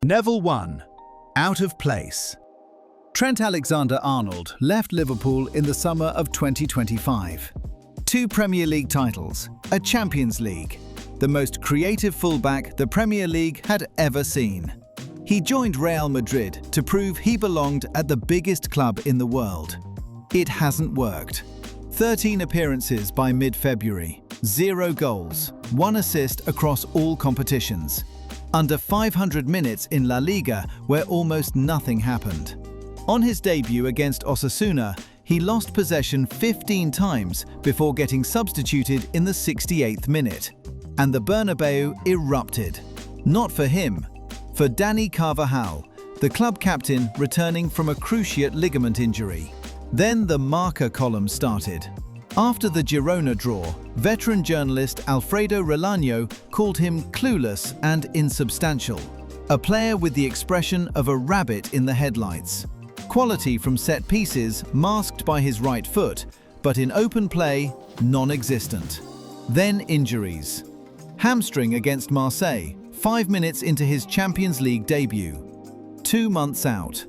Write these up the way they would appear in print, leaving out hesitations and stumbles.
Level 1. Out of place. Trent Alexander-Arnold left Liverpool in the summer of 2025. 2 Premier League titles, a Champions League, the most creative fullback the Premier League had ever seen. He joined Real Madrid to prove he belonged at the biggest club in the world. It hasn't worked. 13 appearances by mid-February, 0 goals, 1 assist across all competitions. Under 500 minutes in La Liga, where almost nothing happened. On his debut against Osasuna, he lost possession 15 times before getting substituted in the 68th minute. And the Bernabeu erupted. Not for him, for Dani Carvajal, the club captain returning from a cruciate ligament injury. Then the marker column started. After the Girona draw, veteran journalist Alfredo Relano called him clueless and insubstantial, a player with the expression of a rabbit in the headlights. Quality from set pieces masked by his right foot, but in open play, non-existent. Then injuries. Hamstring against Marseille, 5 minutes into his Champions League debut. 2 months out.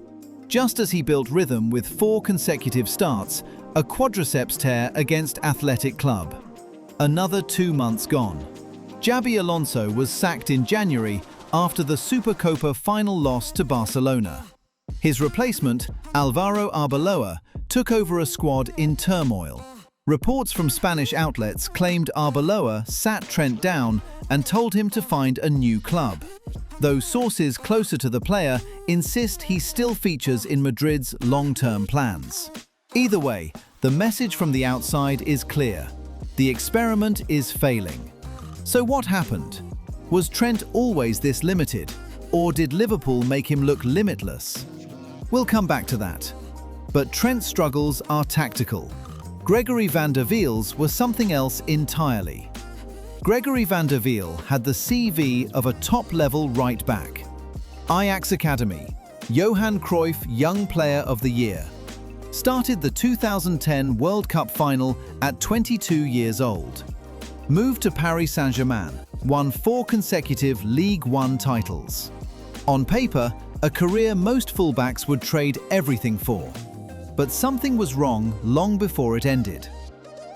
Just as he built rhythm with 4 consecutive starts, a quadriceps tear against Athletic Club. Another 2 months gone. Xabi Alonso was sacked in January after the Supercopa final loss to Barcelona. His replacement, Alvaro Arbeloa, took over a squad in turmoil. Reports from Spanish outlets claimed Arbeloa sat Trent down and told him to find a new club, though sources closer to the player insist he still features in Madrid's long-term plans. Either way, the message from the outside is clear. The experiment is failing. So what happened? Was Trent always this limited, or did Liverpool make him look limitless? We'll come back to that. But Trent's struggles are tactical. Gregory van der Wiel's was something else entirely. Gregory van der Wiel had the CV of a top-level right-back. Ajax Academy, Johan Cruyff Young Player of the Year. Started the 2010 World Cup final at 22 years old. Moved to Paris Saint-Germain, won 4 consecutive League One titles. On paper, a career most fullbacks would trade everything for. But something was wrong long before it ended.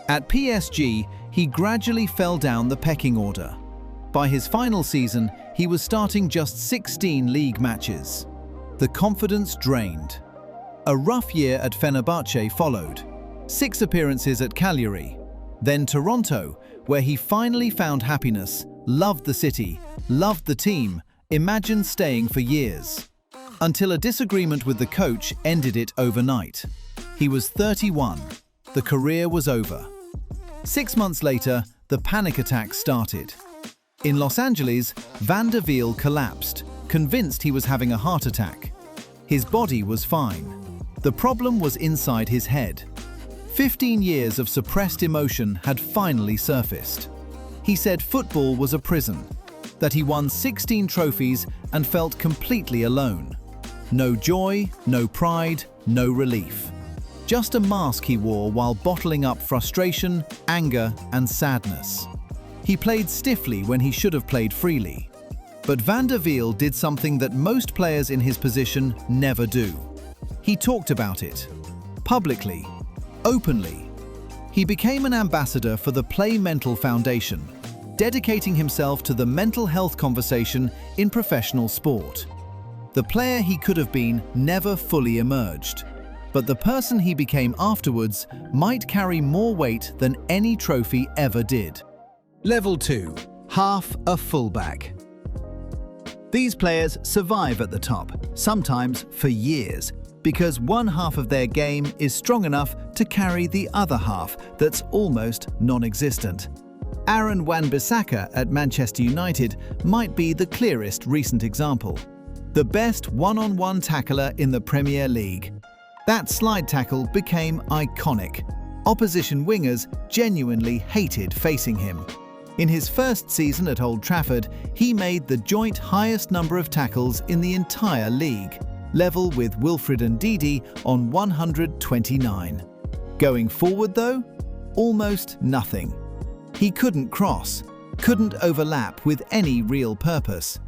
At PSG, he gradually fell down the pecking order. By his final season, he was starting just 16 league matches. The confidence drained. A rough year at Fenerbahce followed. 6 appearances at Cagliari. Then Toronto, where he finally found happiness, loved the city, loved the team, imagined staying for years. Until a disagreement with the coach ended it overnight. He was 31. The career was over. 6 months later, the panic attack started. In Los Angeles, Van der Wiel collapsed, convinced he was having a heart attack. His body was fine. The problem was inside his head. 15 years of suppressed emotion had finally surfaced. He said football was a prison, that he won 16 trophies and felt completely alone. No joy, no pride, no relief. Just a mask he wore while bottling up frustration, anger, and sadness. He played stiffly when he should have played freely. But Van der Wiel did something that most players in his position never do. He talked about it. Publicly. Openly. He became an ambassador for the Play Mental Foundation, dedicating himself to the mental health conversation in professional sport. The player he could have been never fully emerged, but the person he became afterwards might carry more weight than any trophy ever did. Level 2. Half a fullback. These players survive at the top, sometimes for years, because one half of their game is strong enough to carry the other half that's almost non-existent. Aaron Wan-Bissaka at Manchester United might be the clearest recent example. The best one-on-one tackler in the Premier League. That slide tackle became iconic. Opposition wingers genuinely hated facing him. In his first season at Old Trafford, he made the joint highest number of tackles in the entire league, level with Wilfred Ndidi on 129. Going forward though, almost nothing. He couldn't cross, couldn't overlap with any real purpose.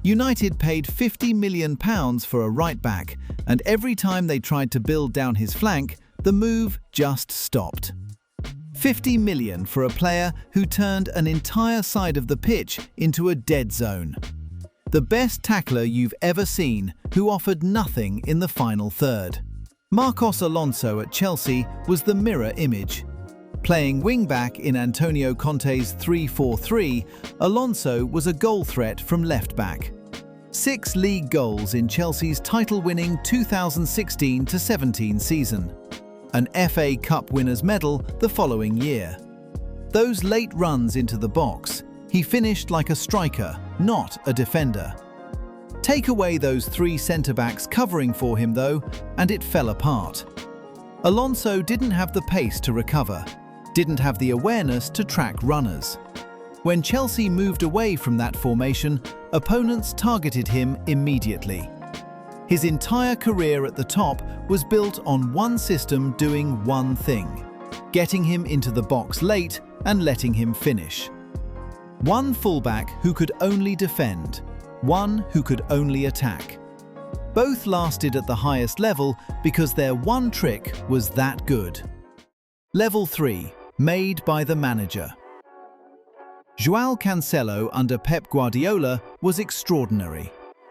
United paid £50 million for a right-back, and every time they tried to build down his flank, the move just stopped. 50 million for a player who turned an entire side of the pitch into a dead zone. The best tackler you've ever seen, who offered nothing in the final third. Marcos Alonso at Chelsea was the mirror image. Playing wing-back in Antonio Conte's 3-4-3, Alonso was a goal threat from left-back. 6 league goals in Chelsea's title-winning 2016-17 season. An FA Cup winners' medal the following year. Those late runs into the box, he finished like a striker, not a defender. Take away those 3 centre-backs covering for him though, and it fell apart. Alonso didn't have the pace to recover, didn't have the awareness to track runners. When Chelsea moved away from that formation, opponents targeted him immediately. His entire career at the top was built on one system doing one thing: getting him into the box late and letting him finish. One fullback who could only defend, one who could only attack. Both lasted at the highest level because their one trick was that good. Level 3, made by the manager. João Cancelo under Pep Guardiola was extraordinary.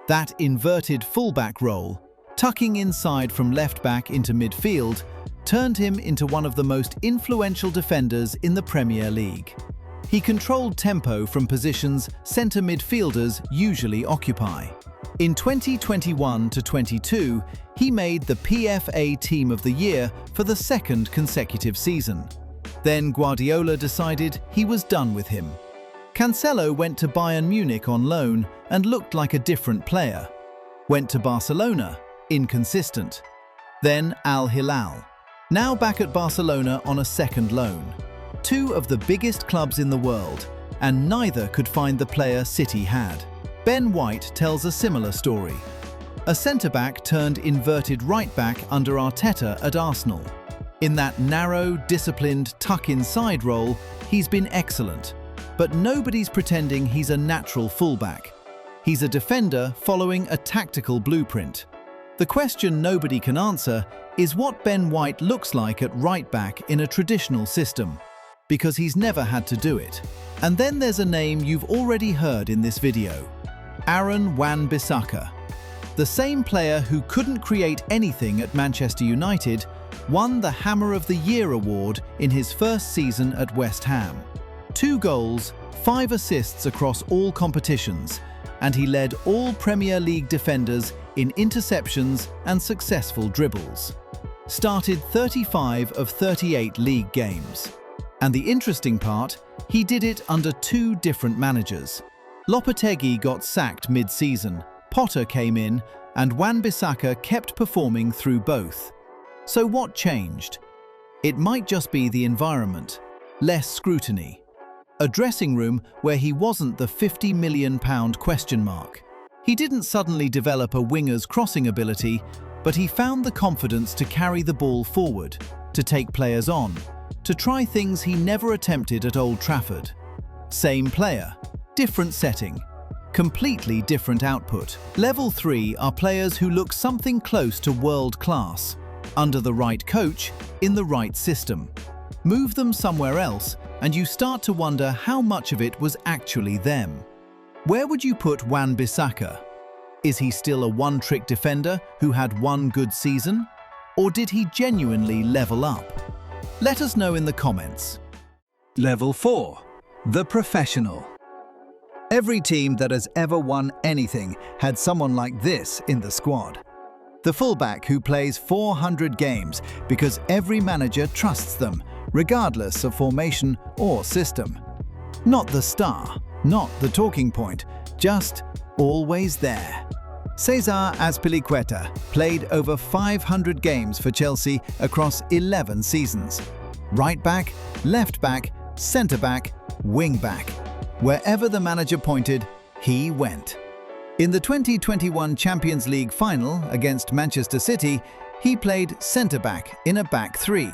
That inverted fullback role, tucking inside from left-back into midfield, turned him into one of the most influential defenders in the Premier League. He controlled tempo from positions centre midfielders usually occupy. In 2021-22, he made the PFA Team of the Year for the 2nd consecutive season. Then Guardiola decided he was done with him. Cancelo went to Bayern Munich on loan and looked like a different player. Went to Barcelona, inconsistent. Then Al Hilal. Now back at Barcelona on a second loan. 2 of the biggest clubs in the world, and neither could find the player City had. Ben White tells a similar story. A centre-back turned inverted right-back under Arteta at Arsenal. In that narrow, disciplined, tuck-inside role, he's been excellent. But nobody's pretending he's a natural fullback. He's a defender following a tactical blueprint. The question nobody can answer is what Ben White looks like at right-back in a traditional system, because he's never had to do it. And then there's a name you've already heard in this video: Aaron Wan-Bissaka. The same player who couldn't create anything at Manchester United won the Hammer of the Year award in his first season at West Ham. 2 goals, 5 assists across all competitions, and he led all Premier League defenders in interceptions and successful dribbles. Started 35 of 38 league games. And the interesting part, he did it under 2 different managers. Lopetegui got sacked mid-season, Potter came in, and Wan-Bissaka kept performing through both. So what changed? It might just be the environment, less scrutiny. A dressing room where he wasn't the £50 million question mark. He didn't suddenly develop a winger's crossing ability, but he found the confidence to carry the ball forward, to take players on, to try things he never attempted at Old Trafford. Same player, different setting, completely different output. Level 3 are players who look something close to world class, under the right coach, in the right system. Move them somewhere else, and you start to wonder how much of it was actually them. Where would you put Wan-Bissaka? Is he still a one-trick defender who had one good season? Or did he genuinely level up? Let us know in the comments. Level 4. The Professional. Every team that has ever won anything had someone like this in the squad. The fullback who plays 400 games because every manager trusts them, regardless of formation or system. Not the star, not the talking point, just always there. Cesar Azpilicueta played over 500 games for Chelsea across 11 seasons. Right back, left back, centre back, wing back. Wherever the manager pointed, he went. In the 2021 Champions League final against Manchester City, he played centre back in a back 3,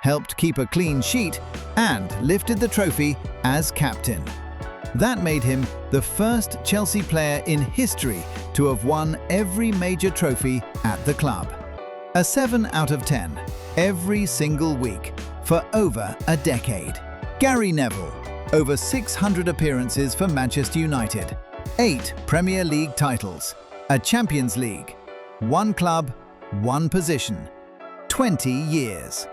helped keep a clean sheet, and lifted the trophy as captain. That made him the first Chelsea player in history to have won every major trophy at the club. A 7 out of 10 every single week for over a decade. Gary Neville, over 600 appearances for Manchester United, 8 Premier League titles, a Champions League, 1 club, 1 position, 20 years.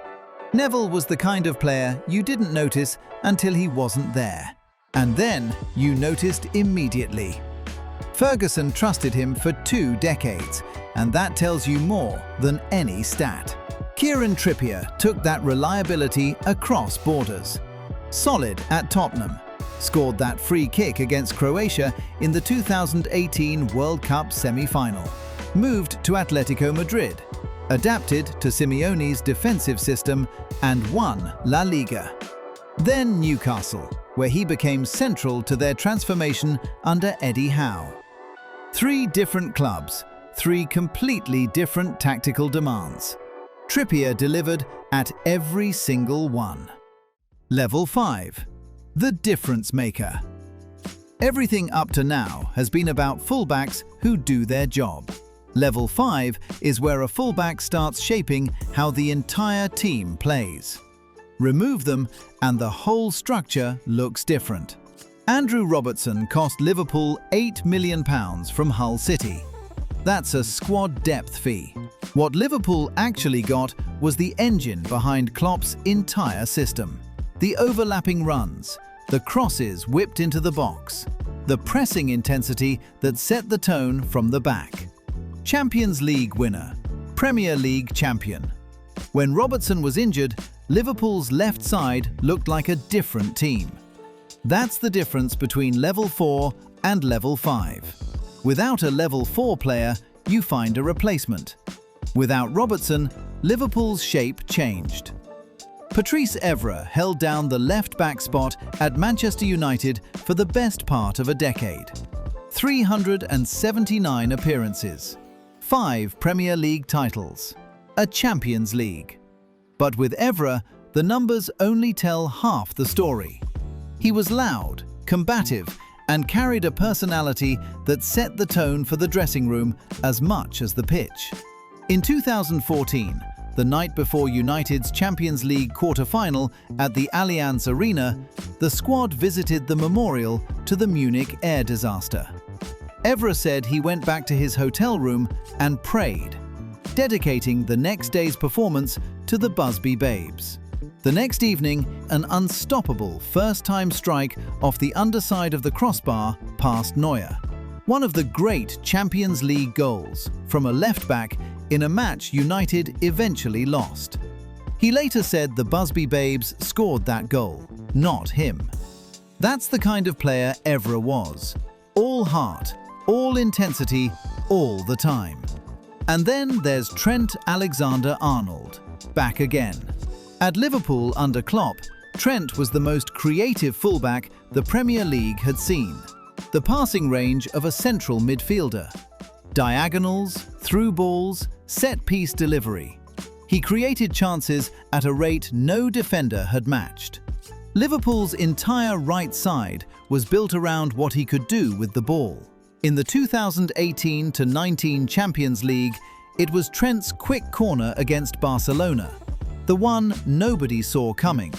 Neville was the kind of player you didn't notice until he wasn't there. And then you noticed immediately. Ferguson trusted him for 2 decades, and that tells you more than any stat. Kieran Trippier took that reliability across borders. Solid at Tottenham, scored that free kick against Croatia in the 2018 World Cup semi-final. Moved to Atletico Madrid, adapted to Simeone's defensive system and won La Liga. Then Newcastle, where he became central to their transformation under Eddie Howe. 3 different clubs, 3 completely different tactical demands. Trippier delivered at every single one. Level 5. The difference maker. Everything up to now has been about fullbacks who do their job. Level 5 is where a fullback starts shaping how the entire team plays. Remove them and the whole structure looks different. Andrew Robertson cost Liverpool £8 million from Hull City. That's a squad depth fee. What Liverpool actually got was the engine behind Klopp's entire system. The overlapping runs, the crosses whipped into the box, the pressing intensity that set the tone from the back. Champions League winner, Premier League champion. When Robertson was injured, Liverpool's left side looked like a different team. That's the difference between level 4 and level 5. Without a level 4 player, you find a replacement. Without Robertson, Liverpool's shape changed. Patrice Evra held down the left-back spot at Manchester United for the best part of a decade. 379 appearances, 5 Premier League titles, a Champions League. But with Evra, the numbers only tell half the story. He was loud, combative, and carried a personality that set the tone for the dressing room as much as the pitch. In 2014, the night before United's Champions League quarter-final at the Allianz Arena, the squad visited the memorial to the Munich air disaster. Evra said he went back to his hotel room and prayed, dedicating the next day's performance to the Busby Babes. The next evening, an unstoppable first-time strike off the underside of the crossbar past Neuer. One of the great Champions League goals from a left-back in a match United eventually lost. He later said the Busby Babes scored that goal, not him. That's the kind of player Evra was. All heart, all intensity, all the time. And then there's Trent Alexander-Arnold, back again. At Liverpool under Klopp, Trent was the most creative fullback the Premier League had seen. The passing range of a central midfielder. Diagonals, through balls, set-piece delivery. He created chances at a rate no defender had matched. Liverpool's entire right side was built around what he could do with the ball. In the 2018-19 Champions League, it was Trent's quick corner against Barcelona, the one nobody saw coming,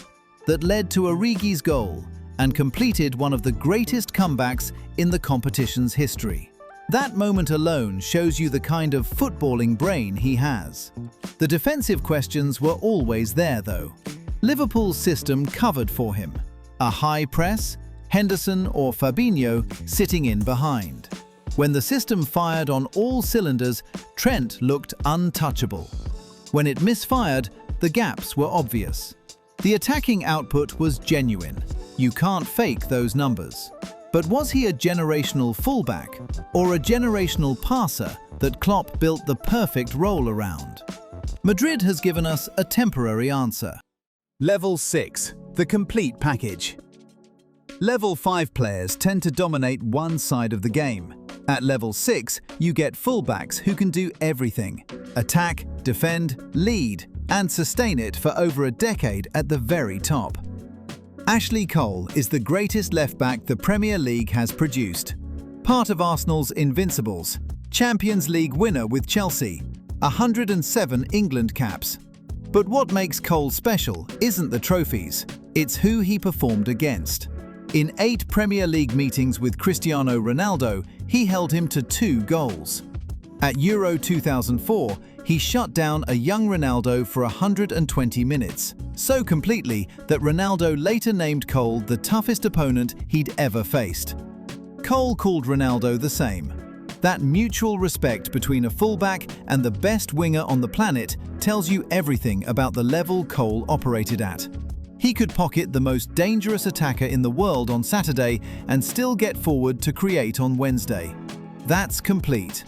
that led to Origi's goal and completed one of the greatest comebacks in the competition's history. That moment alone shows you the kind of footballing brain he has. The defensive questions were always there, though. Liverpool's system covered for him. A high press, Henderson or Fabinho sitting in behind. When the system fired on all cylinders, Trent looked untouchable. When it misfired, the gaps were obvious. The attacking output was genuine. You can't fake those numbers. But was he a generational fullback or a generational passer that Klopp built the perfect role around? Madrid has given us a temporary answer. Level 6. The complete package. Level 5 players tend to dominate one side of the game. At level 6, you get fullbacks who can do everything: attack, defend, lead, and sustain it for over a decade at the very top. Ashley Cole is the greatest left-back the Premier League has produced. Part of Arsenal's Invincibles, Champions League winner with Chelsea, 107 England caps. But what makes Cole special isn't the trophies, it's who he performed against. In 8 Premier League meetings with Cristiano Ronaldo, he held him to 2 goals. At Euro 2004, he shut down a young Ronaldo for 120 minutes, so completely that Ronaldo later named Cole the toughest opponent he'd ever faced. Cole called Ronaldo the same. That mutual respect between a fullback and the best winger on the planet tells you everything about the level Cole operated at. He could pocket the most dangerous attacker in the world on Saturday and still get forward to create on Wednesday. That's complete.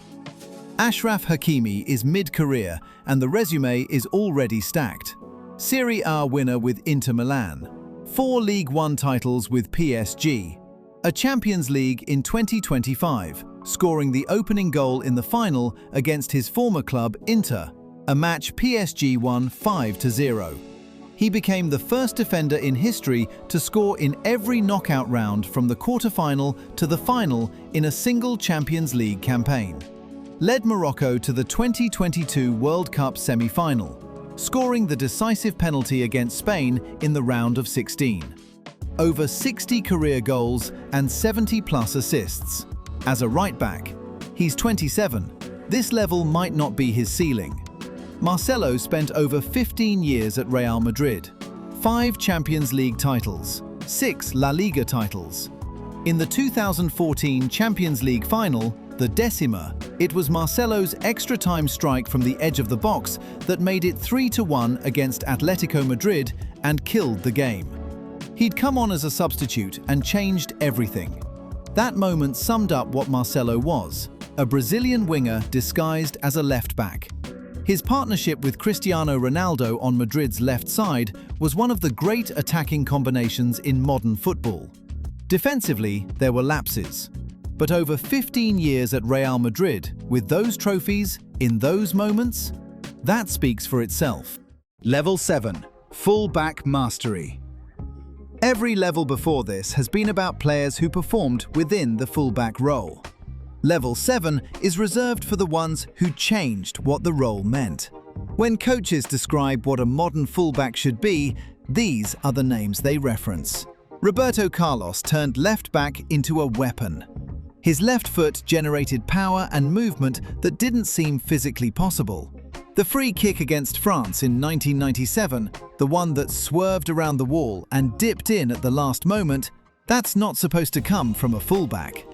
Achraf Hakimi is mid-career and the resume is already stacked. Serie A winner with Inter Milan, 4 League One titles with PSG, a Champions League in 2025, scoring the opening goal in the final against his former club Inter, a match PSG won 5-0. He became the first defender in history to score in every knockout round from the quarter-final to the final in a single Champions League campaign. Led Morocco to the 2022 World Cup semi-final, scoring the decisive penalty against Spain in the round of 16. Over 60 career goals and 70-plus assists. As a right-back, he's 27. This level might not be his ceiling. Marcelo spent over 15 years at Real Madrid, 5 Champions League titles, 6 La Liga titles. In the 2014 Champions League final, the Decima, it was Marcelo's extra-time strike from the edge of the box that made it 3-1 against Atletico Madrid and killed the game. He'd come on as a substitute and changed everything. That moment summed up what Marcelo was, a Brazilian winger disguised as a left-back. His partnership with Cristiano Ronaldo on Madrid's left side was one of the great attacking combinations in modern football. Defensively, there were lapses. But over 15 years at Real Madrid, with those trophies, in those moments, that speaks for itself. Level 7. Full-back mastery. Every level before this has been about players who performed within the full-back role. Level 7 is reserved for the ones who changed what the role meant. When coaches describe what a modern full-back should be, these are the names they reference. Roberto Carlos turned left-back into a weapon. His left foot generated power and movement that didn't seem physically possible. The free kick against France in 1997, the one that swerved around the wall and dipped in at the last moment, that's not supposed to come from a fullback.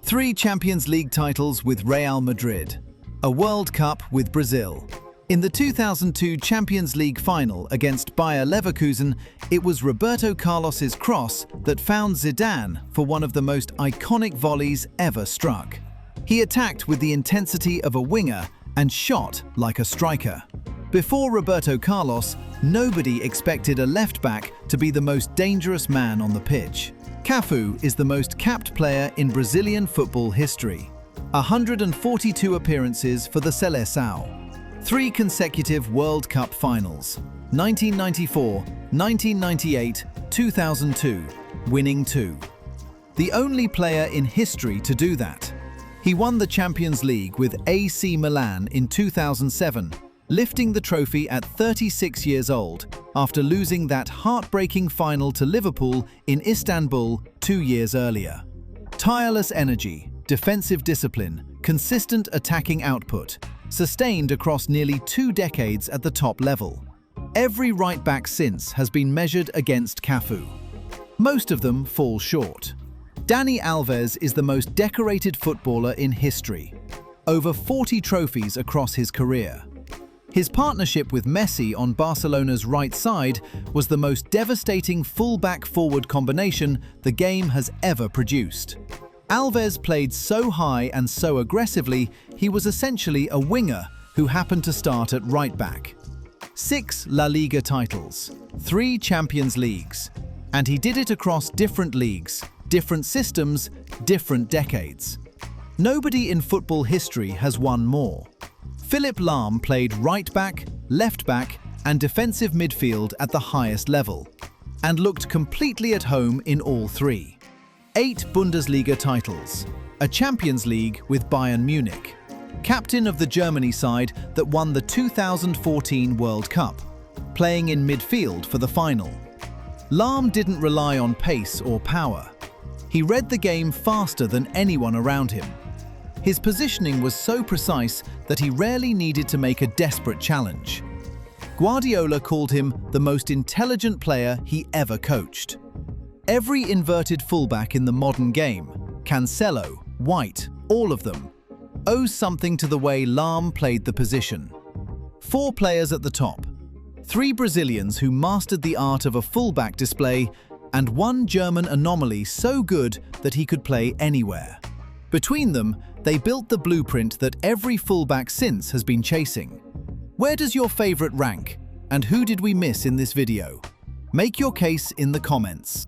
3 Champions League titles with Real Madrid, a World Cup with Brazil. In the 2002 Champions League final against Bayer Leverkusen, it was Roberto Carlos's cross that found Zidane for one of the most iconic volleys ever struck. He attacked with the intensity of a winger and shot like a striker. Before Roberto Carlos, nobody expected a left-back to be the most dangerous man on the pitch. Cafu is the most capped player in Brazilian football history. 142 appearances for the Seleção. 3 consecutive World Cup finals, 1994, 1998, 2002, winning 2. The only player in history to do that. He won the Champions League with AC Milan in 2007, lifting the trophy at 36 years old after losing that heartbreaking final to Liverpool in Istanbul 2 years earlier. Tireless energy, defensive discipline, consistent attacking output, sustained across nearly 2 decades at the top level. Every right-back since has been measured against Cafu. Most of them fall short. Dani Alves is the most decorated footballer in history. Over 40 trophies across his career. His partnership with Messi on Barcelona's right side was the most devastating full-back-forward combination the game has ever produced. Alves played so high and so aggressively, he was essentially a winger who happened to start at right-back. 6 La Liga titles, 3 Champions Leagues, and he did it across different leagues, different systems, different decades. Nobody in football history has won more. Philipp Lahm played right-back, left-back, and defensive midfield at the highest level. and looked completely at home in all three. 8 Bundesliga titles, a Champions League with Bayern Munich, captain of the Germany side that won the 2014 World Cup, playing in midfield for the final. Lahm didn't rely on pace or power. He read the game faster than anyone around him. His positioning was so precise that he rarely needed to make a desperate challenge. Guardiola called him the most intelligent player he ever coached. Every inverted fullback in the modern game, Cancelo, White, all of them, owes something to the way Lahm played the position. 4 players at the top, 3 Brazilians who mastered the art of a fullback display, and 1 German anomaly so good that he could play anywhere. Between them, they built the blueprint that every fullback since has been chasing. Where does your favorite rank, and who did we miss in this video? Make your case in the comments.